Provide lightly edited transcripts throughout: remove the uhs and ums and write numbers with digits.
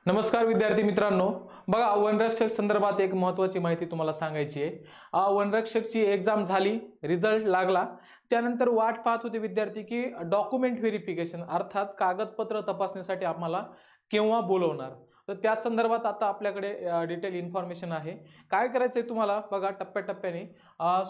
नमस्कार विद्यार्थी मित्रांनो, बघा वनरक्षक संदर्भात एक महत्त्वाची माहिती तुम्हाला सांगायची आहे। वनरक्षकची एग्जाम झाली, रिझल्ट लागला, त्यानंतर वाट पाहत होते विद्यार्थी की डॉक्युमेंट व्हेरिफिकेशन अर्थात कागदपत्र तपासणीसाठी आम्हाला केव्हा बोलवणार। तर त्या संदर्भात आता आपल्याकडे डिटेल इन्फॉर्मेशन आहे। काय करायचंय तुम्हाला बघा टप्प्याटप्प्याने।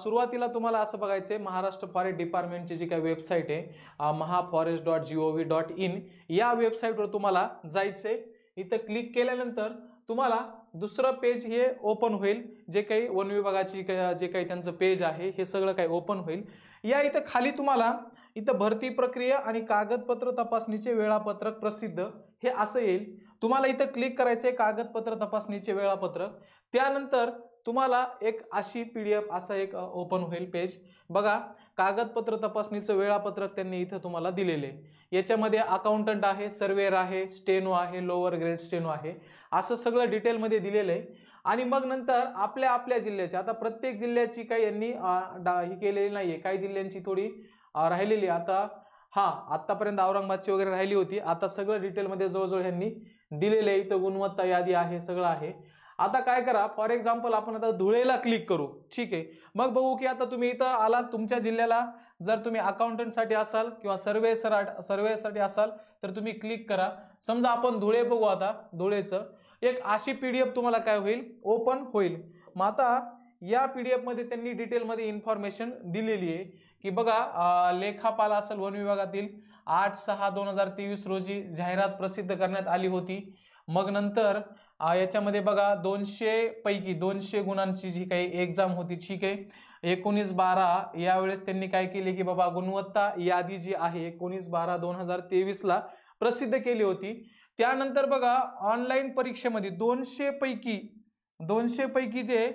सुरुवातीला तुम्हाला असं बघायचंय महाराष्ट्र फॉरेस्ट डिपार्टमेंटची जी काही वेबसाईट आहे mahaforest.gov.in या वेबसाईटवर तुम्हाला जायचंय। इथं क्लिक केल्यानंतर तुम्हाला दुसरं पेज हे ओपन होईल, जे काही वन विभागाची जे काही त्यांचं पेज आहे हे सगळं काही ओपन होईल। या इथं खाली तुम्हाला इथं भरती प्रक्रिया आणि कागदपत्र तपासणीचे वेळापत्रक प्रसिद्ध हे असं येईल। तुम्हाला इथं क्लिक करायचंय कागदपत्र तपासणीचे वेळापत्रक, त्यानंतर तुम्हाला एक अशी पीडीएफ असा एक ओपन होईल पेज। बघा कागदपत्र तपासणीचं वेळापत्रक त्यांनी इथं तुम्हाला दिलेले, याच्यामध्ये अकाउंटंट आहे, सर्वेअर आहे, स्टेनो आहे, लोअर ग्रेड स्टेनो आहे, असं सगळं डिटेल मध्ये दिलेलं आहे। आणि मग नंतर आपल्या आपल्या जिल्ह्याची आता प्रत्येक जिल्ह्याची काही यांनी ही केलेली नाहीये, काही जिल्ह्यांची थोडी राहिलेली आता आतापर्यंत औरंगाबादची वगैरे राहिली होती, आता सगळं डिटेल मध्ये जवळजवळ यांनी दिलेले आहे। इथं गुणवत्ता यादी आहे, सगळं आहे। आता काय करा, फॉर एक्झाम्पल आपण आता धुळेला क्लिक करू, ठीक आहे। मग बघू की आता तुम्ही इथं आलात तुमच्या जिल्ह्याला, जर तुम्ही अकाउंटंट साठी असाल किंवा सर्वे साठी असाल तर तुम्ही क्लिक करा। समजा आपण धुळे बघू, आता धुळेचं एक अशी पीडीएफ तुम्हाला काय होईल ओपन होईल। मग आता या पीडीएफ मध्ये त्यांनी डिटेल मध्ये इन्फॉर्मेशन दिलेली आहे की बघा लेखापाल असेल वन विभागातील 8/6/2023 रोजी जाहिरात प्रसिद्ध करण्यात आली होती। मग नंतर याच्यामध्ये बघा 200 पैकी 200 गुणांची जी काही एग्जाम होती, ठीक आहे। 19/12 यावेळेस त्यांनी काय केले की बाबा गुणवत्ता यादी जी आहे 19/12/2023 ला प्रसिद्ध केली होती। त्यानंतर बघा ऑनलाईन परीक्षेमध्ये 200 पैकी जे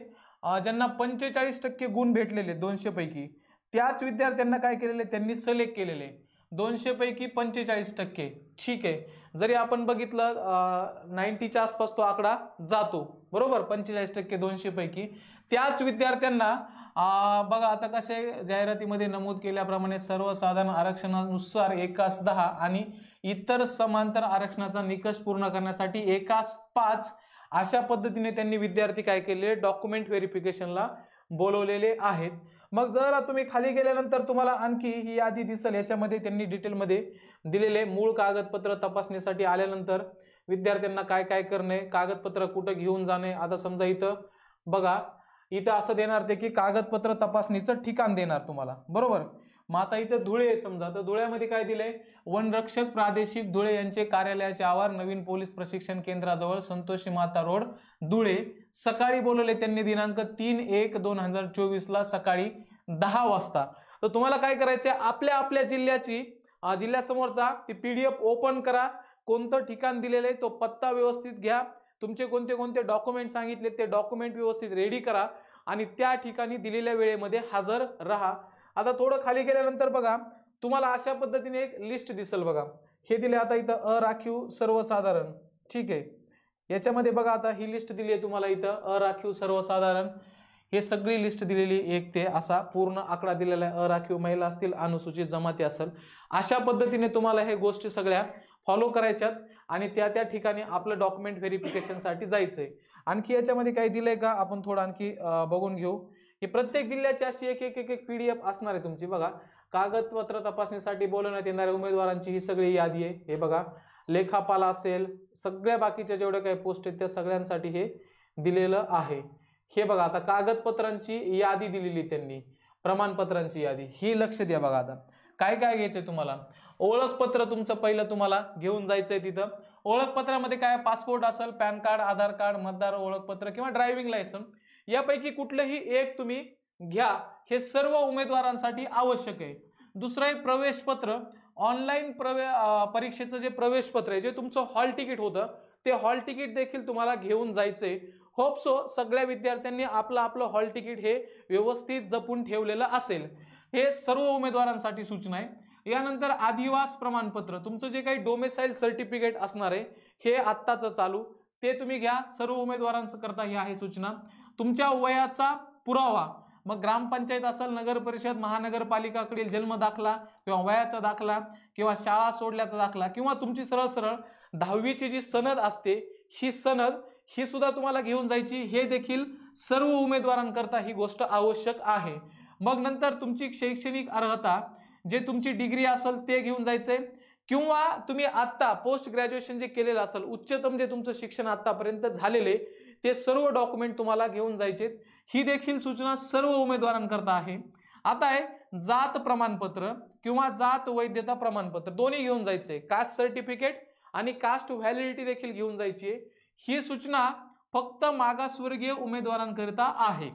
ज्यांना 45% गुण भेटलेले 200 पैकी त्याच विद्यार्थ्यांना काय केलेले त्यांनी सिलेक्ट केलेले 200 पैकी 45%, ठीक आहे। जरी आपण बघितलं 90च्या आसपास तो आकडा जातो, बरोबर, 45% 200 पैकी त्याच विद्यार्थ्यांना बघा आता कसे जाहिरातीमध्ये नमूद केल्याप्रमाणे सर्वसाधारण आरक्षणानुसार 1/10 आणि इतर समांतर आरक्षणाचा निकष पूर्ण करण्यासाठी 1/5 अशा पद्धतीने त्यांनी विद्यार्थी काय केले डॉक्युमेंट व्हेरिफिकेशनला बोलवलेले आहेत। मग जर तुम्ही खाली गेल्यानंतर तुम्हाला आणखी ही यादी दिसेल, याच्यामध्ये त्यांनी डिटेल मध्ये दिलेले मूळ कागदपत्र तपासणीसाठी आल्यानंतर विद्यार्थ्यांना काय काय करणे, कागदपत्र कुठं घेऊन जाणे। आता समजा इथं बघा इथं असं देणार ते की कागदपत्र तपासणीचं ठिकाण देणार तुम्हाला, बरोबर। मग आता इथं धुळे समजा, तर धुळ्यामध्ये काय दिलंय वनरक्षक प्रादेशिक धुळे यांचे कार्यालयाचे आवार नवीन पोलीस प्रशिक्षण केंद्राजवळ संतोषी माता रोड धुळे, सकाळी बोलवले त्यांनी दिनांक 3/1/2024 ला सकाळी 10 वाजता। तर तुम्हाला काय करायचंय आपल्या आपल्या जिल्ह्याची जिल्ह्यासमोरचा ती पीडीएफ ओपन करा, कोणतं ठिकाण दिलेलं आहे तो पत्ता व्यवस्थित घ्या, तुमचे कोणते कोणते डॉक्युमेंट सांगितले ते डॉक्युमेंट व्यवस्थित रेडी करा आणि त्या ठिकाणी दिलेल्या वेळेमध्ये हजर राहा। आता थोडं खाली गेल्यानंतर बघा तुम्हाला अशा पद्धतीने एक लिस्ट दिसेल, बघा हे दिले आता इथं अराखीव सर्वसाधारण, ठीक आहे। याच्यामध्ये बघा आता ही लिस्ट दिली आहे तुम्हाला इथं अराखीव सर्वसाधारण, हे सगळी लिस्ट दिलेली 1 ते असा पूर्ण आकडा दिलेला आहे। अराखीव महिला असतील, अनुसूचित जमाती असेल, अशा पद्धतीने तुम्हाला हे गोष्टी सगळ्या फॉलो करायच्यात आणि त्या ठिकाणी आपलं डॉक्युमेंट व्हेरिफिकेशनसाठी जायचंय। आणखी याच्यामध्ये काय दिलंय का आपण थोडं आणखी बघून घेऊ की प्रत्येक जिल्ह्याची अशी एक पीडीएफ असणार आहे तुमची। बघा कागदपत्र तपासणीसाठी बोलवण्यात येणाऱ्या उमेदवारांची ही सगळी यादी आहे। हे बघा लेखापाल असेल, सगळ्या बाकीच्या जेवढ्या काही पोस्ट आहेत त्या सगळ्यांसाठी हे दिलेलं आहे। हे बघा आता कागदपत्रांची यादी दिलेली त्यांनी, प्रमाणपत्रांची यादी ही लक्ष द्या। बघा आता काय काय घ्यायचंय तुम्हाला, ओळखपत्र तुमचं पहिलं तुम्हाला घेऊन जायचंय तिथं। ओळखपत्रामध्ये काय पासपोर्ट असेल, पॅन कार्ड, आधार कार्ड, मतदार ओळखपत्र किंवा ड्रायव्हिंग लायसन्स यापैकी कुठलंही एक तुम्ही घ्या, हे सर्व उमेदवारांसाठी आवश्यक आहे। दुसरं आहे प्रवेश पत्र, ऑनलाईन परीक्षेचं जे प्रवेश पत्र आहे, जे तुमचं हॉल तिकीट होतं ते हॉल तिकीट देखील तुम्हाला घेऊन जायचंय। होप सो सगळ्या विद्यार्थ्यांनी आपलं हॉल तिकीट हे व्यवस्थित जपून ठेवलेलं असेल। हे सर्व उमेदवारांसाठी सूचना आहे। यानंतर आदिवास प्रमाणपत्र, तुमचं जे काही डोमेसाइल सर्टिफिकेट असणार आहे हे आत्ताचं चालू ते तुम्ही घ्या, सर्व उमेदवारांकरता ही आहे सूचना। तुमच्या वयाचा पुरावा, मग ग्रामपंचायत असेल, नगर परिषद, महानगरपालिकाकडील जन्म दाखला किंवा वयाचा दाखला किंवा शाळा सोडल्याचा दाखला किंवा तुमची सरळ 10वीची जी सनद असते ही सनद ही सुद्धा तुम्हाला घेऊन जायची, हे देखील सर्व उमेदवारांकरता ही गोष्ट आवश्यक आहे। मग नंतर तुमची शैक्षणिक अर्हता, जे तुमची डिग्री असेल ते घेऊन जायचंय, किंवा तुम्ही आता पोस्ट ग्रॅज्युएशन जे केलेलं असेल, उच्चतम जे तुमचं शिक्षण आतापर्यंत झालेले ते सर्व डॉक्युमेंट तुम्हाला घेऊन जायचे। ही देखील सूचना सर्व उमेदवारांकरता आहे। आता आहे जात प्रमाणपत्र किंवा जात वैधता प्रमाणपत्र, दोन्ही घेऊन जायचंय। कास्ट सर्टिफिकेट आणि कास्ट व्हॅलिडिटी देखील घेऊन जायची आहे। ही सूचना फक्त मागासवर्गीय उमेदवारांकरिता आहे,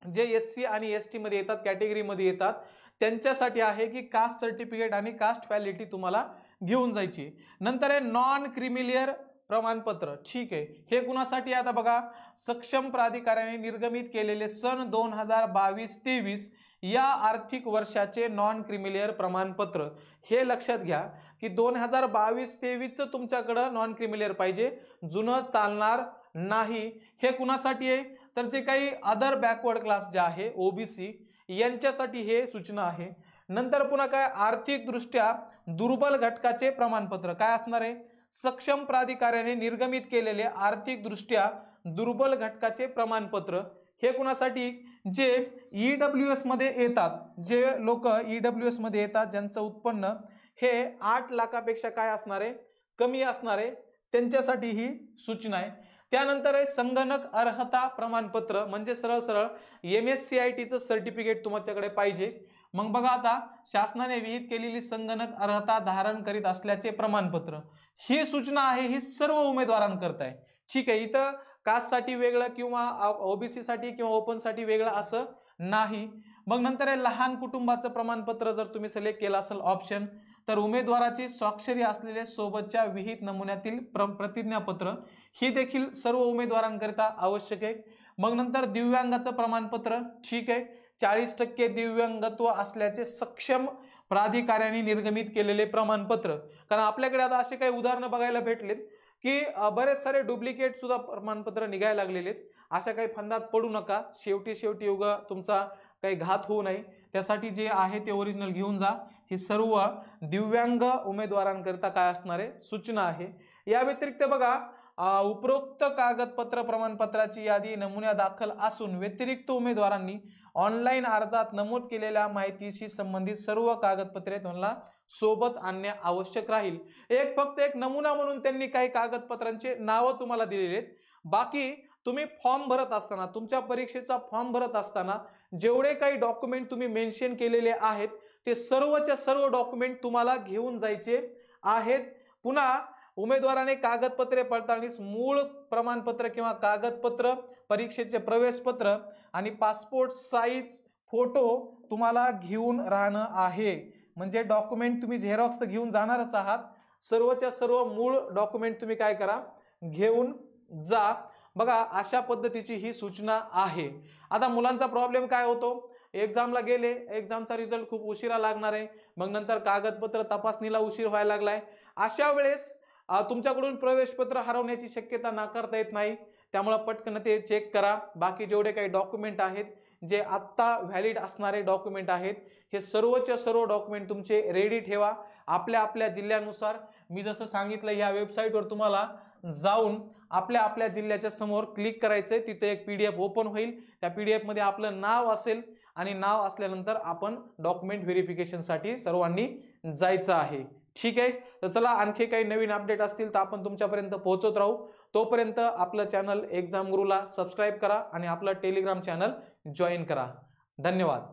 जे SC आणि ST मध्ये येतात, कॅटेगरी मध्ये येतात, त्यांच्यासाठी आहे की कास्ट सर्टिफिकेट आणि कास्ट व्हॅलिडिटी तुम्हाला घेऊन जायची। नंतर आहे नॉन क्रिमिलियर प्रमाणपत्र, ठीक आहे, हे कुणासाठी? आता बघा, सक्षम प्राधिकाऱ्याने निर्गमित केलेले सन 2022-23 या आर्थिक वर्षाचे नॉन क्रिमिलियर प्रमाणपत्र, हे लक्षात घ्या की 2022-23 तुमच्याकडे नॉन क्रिमिलियर पाहिजे, जुनं चालणार नाही। हे कुणासाठी आहे? तर जे काही अदर बॅकवर्ड क्लास जे आहे OBC यांच्यासाठी हे सूचना आहे। नंतर पुन्हा काय, आर्थिक दृष्ट्या दुर्बल घटकाचे प्रमाणपत्र काय असणार आहे? सक्षम प्राधिकाऱ्याने निर्गमित केलेले आर्थिक दृष्ट्या दुर्बल घटकाचे प्रमाणपत्र, हे कुणासाठी? जे EWS मध्ये येतात, जे लोक EWS मध्ये येतात, ज्यांचं उत्पन्न हे 8 लाखापेक्षा काय असणार आहे? कमी असणार आहे, त्यांच्यासाठी ही सूचना आहे। त्यानंतर आहे संगणक अर्हता प्रमाणपत्र, म्हणजे सरळ सरळ MSCIT सर्टिफिकेट तुमच्याकडे पाहिजे। मग बघा, आता शासनाने विहित केलेली संगणक अर्हता धारण करीत असल्याचे प्रमाणपत्र, ही सूचना आहे, ही सर्व उमेदवारांकरता आहे, ठीक आहे। इथं कास्ट साठी वेगळं किंवा OBC साठी किंवा ओपन साठी वेगळं असं नाही। मग नंतर आहे लहान कुटुंबाचं प्रमाणपत्र, जर तुम्ही सिलेक्ट केलं असेल ऑप्शन, तर उमेदवाराची स्वाक्षरी असलेले सोबतच्या विहित नमुन्यातील प्रतिज्ञापत्र, ही देखील सर्व उमेदवारांकरिता आवश्यक आहे। मग नंतर दिव्यांगाचं प्रमाणपत्र, ठीक आहे, 40% दिव्यांगत्व असल्याचे सक्षम प्राधिकाऱ्याने निर्गमित केलेले प्रमाणपत्र, कारण आपल्याकडे आता असे काही उदाहरणं बघायला भेटलेत की बरेच सारे डुप्लिकेट सुद्धा प्रमाणपत्र निघायला लागलेले आहेत। अशा काही फंदात पडू नका, शेवटी उगा तुमचा काही घात होऊ नये, त्यासाठी जे आहे ते ओरिजिनल घेऊन जा। ही सर्व दिव्यांग उमेदवारांकरिता काय असणार आहे? सूचना आहे। या व्यतिरिक्त बघा, उपरोक्त कागदपत्र प्रमाणपत्राची यादी नमुन्या दाखल असून व्यतिरिक्त उमेदवारांनी ऑनलाईन अर्जात नमूद केलेल्या माहितीशी संबंधित सर्व कागदपत्रे तुम्हाला सोबत आणणे आवश्यक राहील। फक्त एक नमुना म्हणून त्यांनी काही कागदपत्रांचे नाव तुम्हाला दिलेले आहेत। बाकी तुम्ही फॉर्म भरत असताना, तुमच्या परीक्षेचा फॉर्म भरत असताना जेवढे काही डॉक्युमेंट तुम्ही मेन्शन केलेले आहेत ते सर्वच्या सर्व डॉक्युमेंट तुम्हाला घेऊन जायचे आहेत। पुन्हा उमेदवाराने कागदपत्रे पडताळणीस मूळ प्रमाणपत्र किंवा कागदपत्र, परीक्षेचे प्रवेश पत्र आणि पासपोर्ट साईज फोटो तुम्हाला घेऊन राहणं आहे। म्हणजे डॉक्युमेंट तुम्ही झेरॉक्स तर घेऊन जाणारच आहात, सर्वच्या सर्व मूळ डॉक्युमेंट तुम्ही काय करा, घेऊन जा। बघा, अशा पद्धतीची ही सूचना आहे। आता मुलांचा प्रॉब्लेम काय होतो, एक्झामला गेले, एक्झामचा रिझल्ट खूप उशिरा लागणार आहे, मग नंतर कागदपत्र तपासणीला उशीर व्हायला लागलाय, अशा वेळेस तुमच्याकडून प्रवेश पत्र हरवण्याची शक्यता नाकारता येत नाही, त्यामुळे पटकन ते चेक करा। बाकी जेवढे काही डॉक्युमेंट आहेत, जे आत्ता व्हॅलिड असणारे डॉक्युमेंट आहेत, हे सर्वच्या सर्व डॉक्युमेंट तुमचे रेडी ठेवा। आपल्या आपल्या जिल्ह्यानुसार मी जसं सांगितलं, या वेबसाईटवर तुम्हाला जाऊन आपल्या आपल्या जिल्ह्याच्या समोर क्लिक करायचंय, तिथे एक PDF ओपन होईल, त्या PDF मध्ये आपलं नाव असेल आणि नाव असल्यानंतर आपण डॉक्युमेंट व्हेरिफिकेशन साठी सर्वांनी जायचं आहे, ठीक आहे। तर चला, आणखी काही नवीन अपडेट असतील तर आपण तुमच्यापर्यंत पोहोचत राहू। तोपर्यंत आपलं चॅनल एक्झाम गुरुला सबस्क्राईब करा आणि आपलं टेलिग्राम चॅनल जॉईन करा। धन्यवाद।